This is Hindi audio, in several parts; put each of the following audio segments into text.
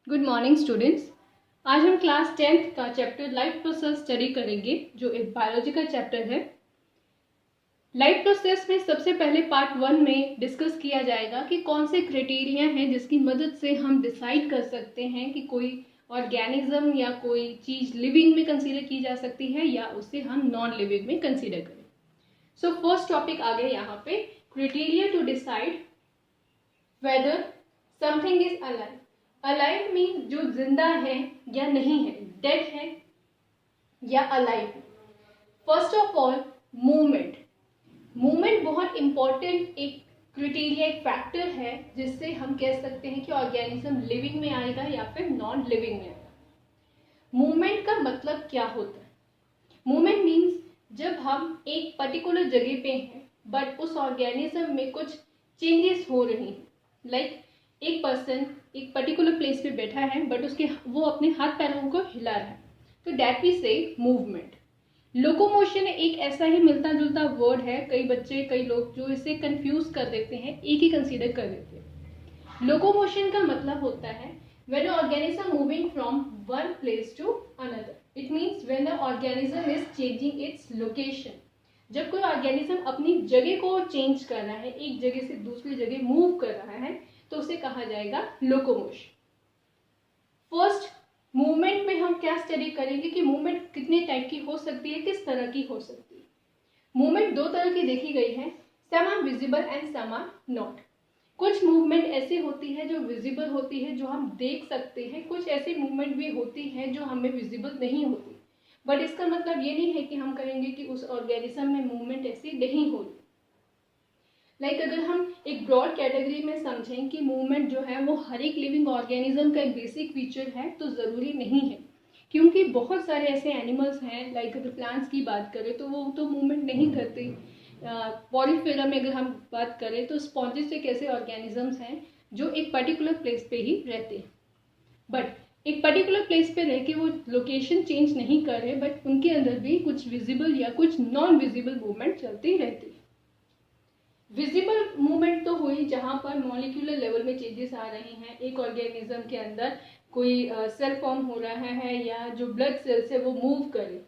Good morning students. आज हम क्लास 10th का चैप्टर लाइफ प्रोसेस स्टडी करेंगे, जो एक बायोलॉजी का चैप्टर है। लाइफ प्रोसेस में सबसे पहले पार्ट 1 में डिस्कस किया जाएगा कि कौन से क्राइटेरिया हैं जिसकी मदद से हम डिसाइड कर सकते हैं कि कोई ऑर्गेनिज्म या कोई चीज लिविंग में कंसीडर की जा सकती है या उसे हम नॉन लिविंग में कंसीडर करें। सो फर्स्ट टॉपिक आ गया यहाँ पे, criteria to decide whether something is alive. Alive mean जो जिंदा है या नहीं है, डेड है या अलाइव है। First of all movement. Movement बहुत इंपॉर्टेंट एक क्राइटेरिया, एक फैक्टर है जिससे हम कह सकते हैं कि ऑर्गेनिज्म लिविंग में आएगा या फिर नॉन लिविंग में आएगा। मूवमेंट का मतलब क्या होता है? मूवमेंट मीन्स जब हम एक पर्टिकुलर जगह पे हैं बट उस ऑर्गेनिज्म में कुछ चेंजेस हो रही हैं। लाइक एक पर्सन एक पर्टिकुलर प्लेस पे बैठा है बट वो अपने हाथ पैरों को हिला रहा है, तो दैट वी से मूवमेंट। लोकोमोशन एक ऐसा ही मिलता जुलता वर्ड है, कई बच्चे कई लोग जो इसे कंफ्यूज कर देते हैं, एक ही कंसीडर कर देते हैं। लोकोमोशन का मतलब होता है when an organism moving from one place to another. It means when the organism is changing its location. जब कोई ऑर्गेनिज्म अपनी जगह को चेंज कर रहा है, एक जगह से दूसरी जगह मूव कर रहा है, तो उसे कहा जाएगा लोकोमोशन। फर्स्ट मूवमेंट में हम क्या स्टडी करेंगे कि मूवमेंट कितने टाइप की हो सकती है, किस तरह की हो सकती है। मूवमेंट दो तरह की देखी गई है, some are visible and some are not. कुछ मूवमेंट ऐसी होती है जो विजिबल होती है, जो हम देख सकते हैं। कुछ ऐसी मूवमेंट भी होती है जो हमें विजिबल नहीं होती, बट इसका मतलब ये नहीं है कि हम कहेंगे कि उस ऑर्गेनिज्म में मूवमेंट ऐसी नहीं होती। लाइक अगर हम एक ब्रॉड कैटेगरी में समझें कि मूवमेंट जो है वो हर एक लिविंग ऑर्गेनिज्म का एक बेसिक फीचर है, तो ज़रूरी नहीं है, क्योंकि बहुत सारे ऐसे एनिमल्स हैं। लाइक अगर प्लांट्स की बात करें तो वो तो मूवमेंट नहीं करते। पॉलीफेरा में अगर हम बात करें तो स्पॉन्जेस एक ऐसे ऑर्गेनिजम्स हैं जो एक पर्टिकुलर प्लेस पे ही रहते हैं, बट एक पर्टिकुलर प्लेस पे रह के वो लोकेशन चेंज नहीं कर रहे, बट उनके अंदर भी कुछ विजिबल या कुछ नॉन विजिबल मूवमेंट चलती रहती है। विजिबल मूवमेंट तो हुई जहां पर मॉलिक्यूलर लेवल में चेंजेस आ रहे हैं, एक ऑर्गेनिज्म के अंदर कोई सेल फॉर्म हो रहा है या जो ब्लड सेल्स है वो मूव करे।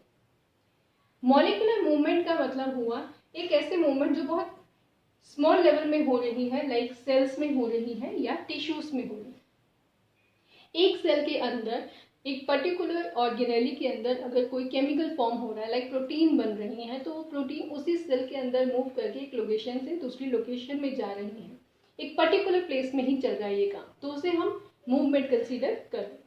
मॉलिक्यूलर मूवमेंट का मतलब हुआ एक ऐसे मूवमेंट जो बहुत स्मॉल लेवल में हो रही है, लाइक सेल्स में हो रही है या टिश्यूज में हो रही है। एक सेल के अंदर एक पर्टिकुलर ऑर्गेनेली के अंदर अगर कोई केमिकल फॉर्म हो रहा है, लाइक प्रोटीन बन रही है, तो वो प्रोटीन उसी सेल के अंदर मूव करके एक लोकेशन से दूसरी लोकेशन में जा रही है, एक पर्टिकुलर प्लेस में ही चल रहा है ये काम, तो उसे हम मूवमेंट कंसीडर कर रहे हैं।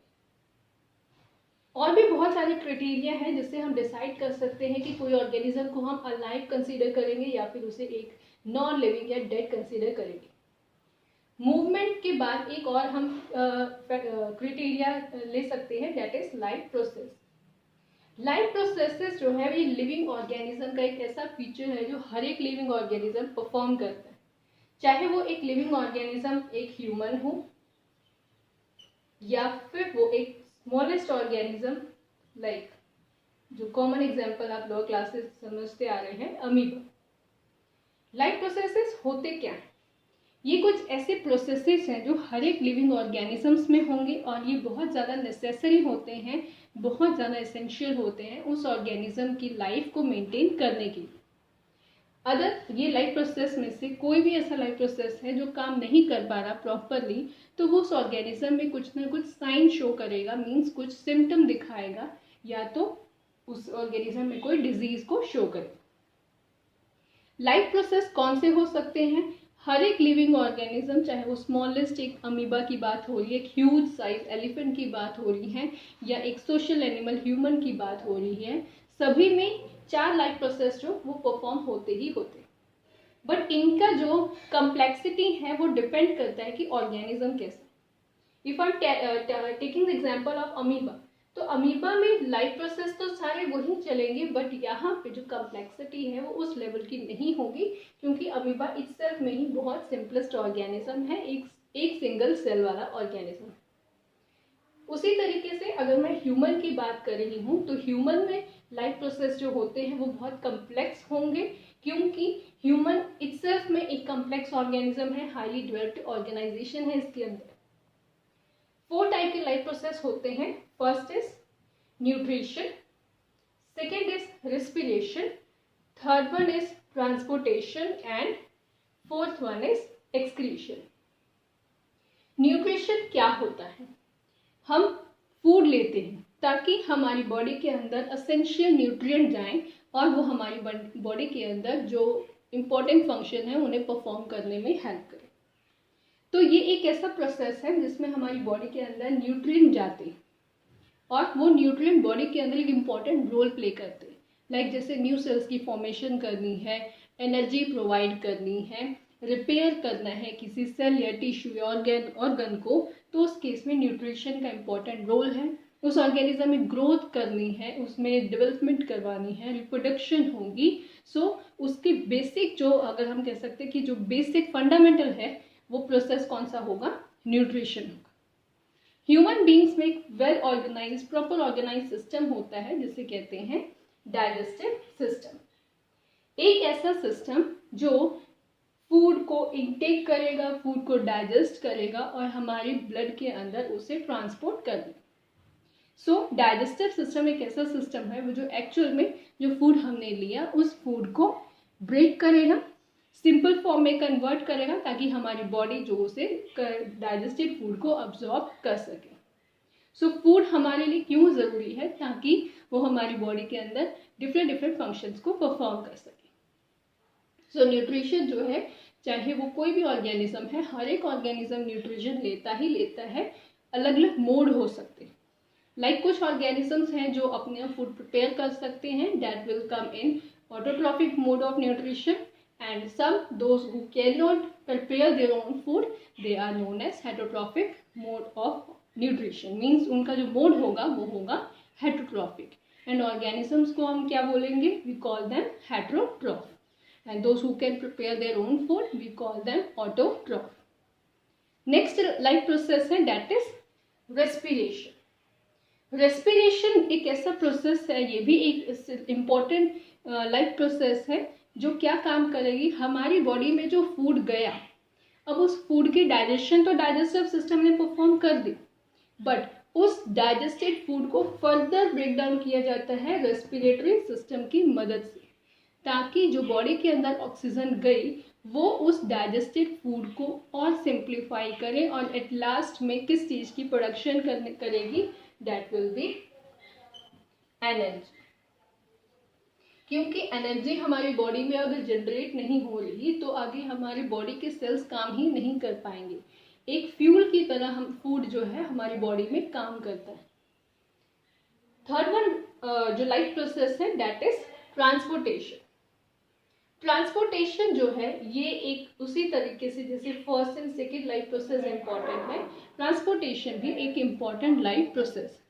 और भी बहुत सारे क्राइटेरिया हैं जिससे हम डिसाइड कर सकते हैं कि कोई ऑर्गेनिज्म को हम अलाइव कंसीडर करेंगे या फिर उसे एक नॉन लिविंग या डेड कंसीडर करेंगे। मूवमेंट के बाद एक और हम क्राइटेरिया ले सकते हैं, that is life process. Life processes जो है ये लिविंग ऑर्गेनिज्म का एक ऐसा फीचर है जो हर एक लिविंग ऑर्गेनिज्म परफॉर्म करता है, चाहे वो एक लिविंग ऑर्गेनिज्म एक ह्यूमन हो या फिर वो एक स्मॉलेस्ट ऑर्गेनिज्म, लाइक जो कॉमन एग्जांपल आप लोअर क्लासेस समझते आ रहे हैं, अमीबा। लाइफ प्रोसेसेस होते क्या हैं? ये कुछ ऐसे प्रोसेसेस हैं जो हर एक लिविंग ऑर्गेनिजम्स में होंगे और ये बहुत ज़्यादा नेसेसरी होते हैं, बहुत ज़्यादा एसेंशियल होते हैं उस ऑर्गेनिज्म की लाइफ को मेंटेन करने के लिए। अगर ये लाइफ प्रोसेस में से कोई भी ऐसा लाइफ प्रोसेस है जो काम नहीं कर पा रहा प्रॉपरली, तो वो उस ऑर्गेनिज्म में कुछ ना कुछ साइन शो करेगा, मीन्स कुछ सिम्टम दिखाएगा, या तो उस ऑर्गेनिज्म में कोई डिजीज को शो करेगा। लाइफ प्रोसेस कौन से हो सकते हैं? हर एक लिविंग ऑर्गेनिज्म, चाहे वो स्मॉलेस्ट एक अमीबा की बात हो रही है, एक ह्यूज साइज एलिफेंट की बात हो रही है, या एक सोशल एनिमल ह्यूमन की बात हो रही है, सभी में 4 लाइफ प्रोसेस जो वो परफॉर्म होते ही होते। बट इनका जो कम्प्लेक्सिटी है वो डिपेंड करता है कि ऑर्गेनिज्म कैसा। If I am taking the example of amoeba, तो अमीबा में लाइफ प्रोसेस तो सारे वही चलेंगे, बट यहाँ पे जो कम्प्लेक्सिटी है वो उस लेवल की नहीं होगी, क्योंकि अमीबा इटसेल्फ में ही बहुत सिंपलेस्ट ऑर्गेनिज्म है, एक सिंगल सेल वाला ऑर्गेनिज्म। उसी तरीके से अगर मैं ह्यूमन की बात कर रही हूँ, तो ह्यूमन में लाइफ प्रोसेस जो होते हैं वो बहुत कम्प्लेक्स होंगे, क्योंकि ह्यूमन इटसेल्फ में एक कम्प्लेक्स ऑर्गेनिज्म है, हाईली डेवलप्ड ऑर्गेनाइजेशन है इसके अंदर। 4 टाइप के लाइफ प्रोसेस होते हैं। First is nutrition, second is respiration, third one is transportation and fourth one is excretion. Nutrition क्या होता है? हम फूड लेते हैं ताकि हमारी बॉडी के अंदर एसेंशियल न्यूट्रिएंट जाएं और वो हमारी बॉडी के अंदर जो इम्पोर्टेंट फंक्शन है उन्हें परफॉर्म करने में हेल्प करे। तो ये एक ऐसा प्रोसेस है जिसमें हमारी बॉडी के अंदर न्यूट्रिएंट जाते हैं और वो न्यूट्रिएंट बॉडी के अंदर एक इम्पॉर्टेंट रोल प्ले करते हैं। लाइक जैसे न्यू सेल्स की फॉर्मेशन करनी है, एनर्जी प्रोवाइड करनी है, रिपेयर करना है किसी सेल या टिश्यू या ऑर्गन को, तो उस केस में न्यूट्रिशन का इम्पॉर्टेंट रोल है। उस ऑर्गेनिज्म में ग्रोथ करनी है, उसमें डेवलपमेंट करवानी है, रिप्रोडक्शन होगी। सो उसकी बेसिक जो, अगर हम कह सकते हैं कि जो बेसिक फंडामेंटल है, वो प्रोसेस कौन सा होगा? न्यूट्रिशन होगा। ह्यूमन बींग्स में एक well organise, proper organise system होता है जिसे कहते हैं डाइजेस्टिव सिस्टम। एक ऐसा सिस्टम जो फूड को इनटेक करेगा, फूड को डाइजेस्ट करेगा और हमारे ब्लड के अंदर उसे ट्रांसपोर्ट कर देगा। सो डाइजेस्टिव सिस्टम एक ऐसा सिस्टम है वो जो एक्चुअल में जो फूड हमने लिया उस फूड को ब्रेक करेगा, सिंपल फॉर्म में कन्वर्ट करेगा ताकि हमारी बॉडी जो उसे डाइजेस्टेड फूड को अब्जॉर्ब कर सके। सो फूड हमारे लिए क्यों ज़रूरी है? ताकि वो हमारी बॉडी के अंदर डिफरेंट फंक्शंस को परफॉर्म कर सके। सो न्यूट्रिशन जो है, चाहे वो कोई भी ऑर्गेनिज्म है, हर एक ऑर्गेनिज्म न्यूट्रिशन लेता ही लेता है। अलग अलग मोड हो सकते हैं। लाइक कुछ ऑर्गेनिजम्स हैं जो अपने फूड प्रिपेयर कर सकते हैं, that will come in autotrophic mode of nutrition, and some those who cannot prepare their own food, they are known as heterotrophic mode of nutrition, means उनका जो मोड होगा वो होगा heterotrophic, and organisms को हम क्या बोलेंगे? we call them heterotroph, and those who can prepare their own food we call them autotroph. next life process है that is respiration. रेस्पिरेशन एक ऐसा प्रोसेस है, ये भी एक इम्पॉर्टेंट लाइफ प्रोसेस है जो क्या काम करेगी? हमारी बॉडी में जो फूड गया, अब उस फूड की डाइजेशन तो डाइजेस्टिव सिस्टम ने परफॉर्म कर दी, बट उस डाइजेस्टेड फूड को फर्दर ब्रेक डाउन किया जाता है रेस्पिरेटरी सिस्टम की मदद से, ताकि जो बॉडी के अंदर ऑक्सीजन गई वो उस डाइजेस्टेड फूड को और सिंप्लीफाई करे और एट लास्ट में किस चीज़ की प्रोडक्शन करेगी? That will be energy. क्योंकि एनर्जी हमारी बॉडी में अगर जनरेट नहीं हो रही तो आगे हमारी बॉडी के सेल्स काम ही नहीं कर पाएंगे। एक फ्यूल की तरह हम फूड जो है हमारी बॉडी में काम करता है। थर्ड वन जो लाइफ प्रोसेस है दैट इज ट्रांसपोर्टेशन। ट्रांसपोर्टेशन जो है ये एक उसी तरीके से जैसे first and second life process important है, ट्रांसपोर्टेशन भी एक इम्पॉर्टेंट लाइफ प्रोसेस।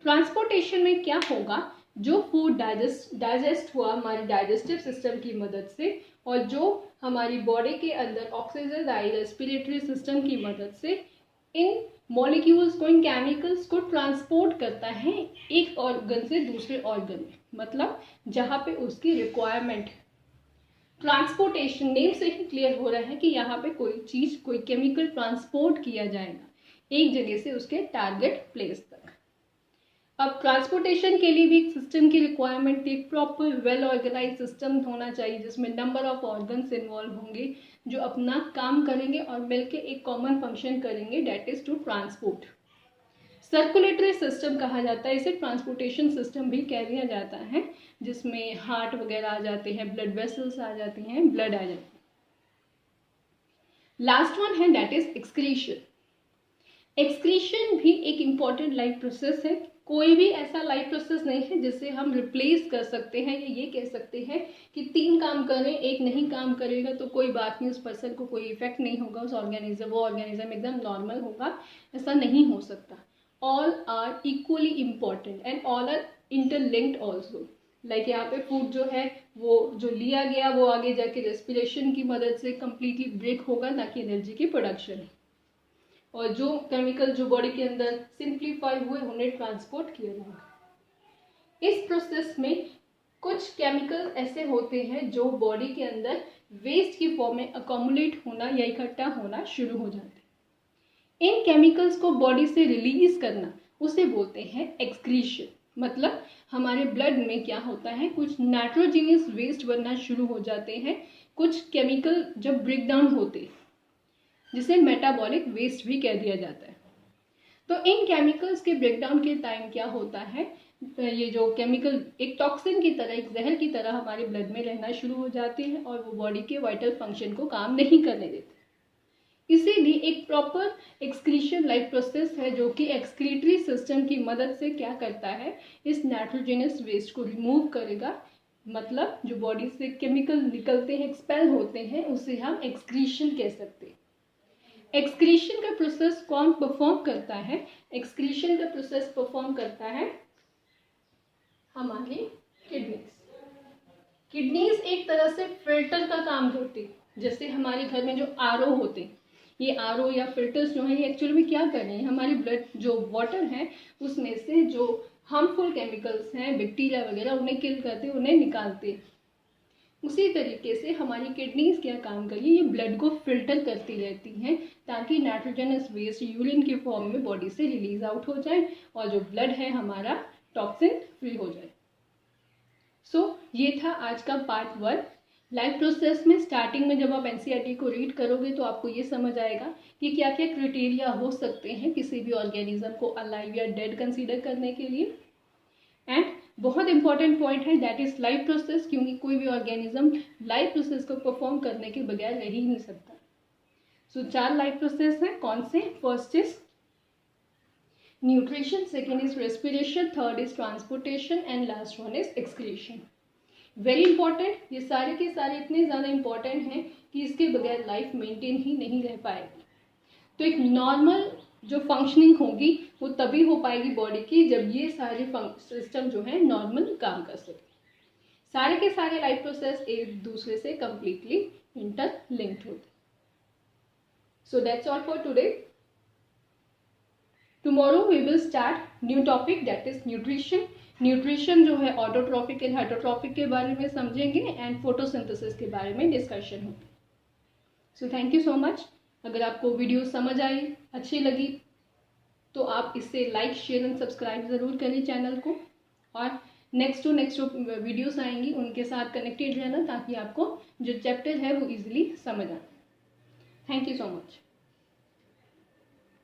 ट्रांसपोर्टेशन में क्या होगा? जो फूड डाइजेस्ट हुआ हमारे डाइजेस्टिव सिस्टम की मदद से और जो हमारी बॉडी के अंदर ऑक्सीजन आई रेस्पिरेटरी सिस्टम की मदद से, इन मॉलिक्यूल्स को, इन केमिकल्स को ट्रांसपोर्ट करता है एक ऑर्गन से दूसरे ऑर्गन में, मतलब जहाँ पे उसकी रिक्वायरमेंट है। ट्रांसपोर्टेशन नेम से ही क्लियर हो रहा है कि यहाँ पे कोई चीज़, कोई केमिकल ट्रांसपोर्ट किया जाएगा एक जगह से उसके टारगेट प्लेस तक। अब ट्रांसपोर्टेशन के लिए भी एक सिस्टम की रिक्वायरमेंट, एक प्रॉपर वेल ऑर्गेनाइज सिस्टम होना चाहिए जिसमें नंबर ऑफ ऑर्गन्स इन्वॉल्व होंगे जो अपना काम करेंगे और मिलकर एक कॉमन फंक्शन करेंगे, that is to transport. Circulatory system कहा जाता है इसे, ट्रांसपोर्टेशन सिस्टम भी कह दिया जाता है, जिसमें हार्ट वगैरह आ जाते हैं, ब्लड वेसल्स आ जाते हैं, ब्लड आ जाते हैं। लास्ट वन है दैट इज एक्सक्रीशन। एक्सक्रीशन भी एक इम्पॉर्टेंट लाइफ प्रोसेस है। कोई भी ऐसा लाइफ प्रोसेस नहीं है जिसे हम रिप्लेस कर सकते हैं या ये कह सकते हैं कि 3 काम करें, एक नहीं काम करेगा तो कोई बात नहीं, उस पर्सन को कोई इफेक्ट नहीं होगा, उस ऑर्गेनिज्म, वो ऑर्गेनिज्म एकदम नॉर्मल होगा, ऐसा नहीं हो सकता। All are equally important and all are interlinked also. Like यहाँ पे फूड जो है वो जो लिया गया वो आगे जाके रेस्पिरेशन की मदद से कंप्लीटली ब्रेक होगा ताकि एनर्जी की प्रोडक्शन है, और जो केमिकल जो बॉडी के अंदर सिंप्लीफाई हुए उन्हें ट्रांसपोर्ट किया जाएगा। इस प्रोसेस में कुछ केमिकल ऐसे होते हैं जो बॉडी के अंदर वेस्ट की फॉर्म में अकोमुलेट होना या इकट्ठा होना शुरू हो जाते हैं। इन केमिकल्स को बॉडी से रिलीज करना उसे बोलते हैं एक्सक्रीशन। मतलब हमारे ब्लड में क्या होता है, कुछ नाइट्रोजनियस वेस्ट बनना शुरू हो जाते हैं, कुछ केमिकल जब ब्रेक डाउन होते, जिसे मेटाबॉलिक वेस्ट भी कह दिया जाता है। तो इन केमिकल्स के ब्रेकडाउन के टाइम क्या होता है, ये जो केमिकल एक टॉक्सिन की तरह, एक जहर की तरह हमारे ब्लड में रहना शुरू हो जाते हैं और वो बॉडी के वाइटल फंक्शन को काम नहीं करने देते। इसीलिए एक प्रॉपर एक्सक्रीशन लाइक प्रोसेस है जो कि एक्सक्रीटरी सिस्टम की मदद से क्या करता है, इस नाइट्रोजनस वेस्ट को रिमूव करेगा। मतलब जो बॉडी से केमिकल निकलते हैं, एक्सपेल होते हैं, उसे हम एक्सक्रीशन कह सकते हैं। एक्सक्रीशन का प्रोसेस कौन परफॉर्म करता है? एक्सक्रीशन का प्रोसेस परफॉर्म करता है हमारी किडनीज। किडनीज एक तरह से फिल्टर का काम करती है। जैसे हमारे घर में जो आरओ होते हैं, ये आरओ या फिल्टर्स जो है, ये एक्चुअली में क्या कर रहे हैं, हमारी ब्लड जो वाटर है उसमें से जो हार्मफुल केमिकल्स हैं, बैक्टीरिया वगैरह, उन्हें किल करते, उन्हें निकालते हैं। उसी तरीके से हमारी किडनीज क्या काम करिए, ये ब्लड को फिल्टर करती रहती हैं ताकि नाइट्रोजनस वेस्ट यूरिन के फॉर्म में बॉडी से रिलीज आउट हो जाए और जो ब्लड है हमारा टॉक्सिन फ्री हो जाए। ये था आज का पार्ट 1। लाइफ प्रोसेस में स्टार्टिंग में जब आप एनसीईआरटी को रीड करोगे तो आपको ये समझ आएगा कि क्या क्या क्राइटेरिया हो सकते हैं किसी भी ऑर्गेनिज्म को अलाइव या डेड कंसीडर करने के लिए। एंड बहुत इंपॉर्टेंट पॉइंट है दैट इज लाइफ प्रोसेस, क्योंकि कोई भी ऑर्गेनिज्म लाइफ प्रोसेस को परफॉर्म करने के बगैर रह ही नहीं सकता। 4 लाइफ प्रोसेस हैं। कौन से? First is nutrition, second is respiration, third is transportation and last one is excretion. Very important, ये सारे के सारे इतने ज़्यादा इंपॉर्टेंट हैं कि इसके बगैर लाइफ मेंटेन ही नहीं रह पाएगी। तो एक नॉर्मल जो फंक्शनिंग होगी वो तभी हो पाएगी बॉडी की जब ये सारे सिस्टम जो है नॉर्मल काम कर सके। सारे के सारे लाइफ प्रोसेस एक दूसरे से कंप्लीटली इंटरलिंक्ड होते। So that's all for today. Tomorrow we will start new topic that is nutrition. Nutrition जो है ऑटोट्रॉफिक एंड हाइड्रोट्रॉफिक के बारे में समझेंगे एंड फोटोसिंथेसिस के बारे में डिस्कशन होगी। So thank you so much. अगर आपको वीडियो समझ आई, अच्छी लगी, तो आप इसे लाइक, शेयर एंड सब्सक्राइब ज़रूर करें चैनल को, और नेक्स्ट जो वीडियोस आएंगी उनके साथ कनेक्टेड रहना ताकि आपको जो चैप्टर है वो इजीली समझ आए। Thank you so much.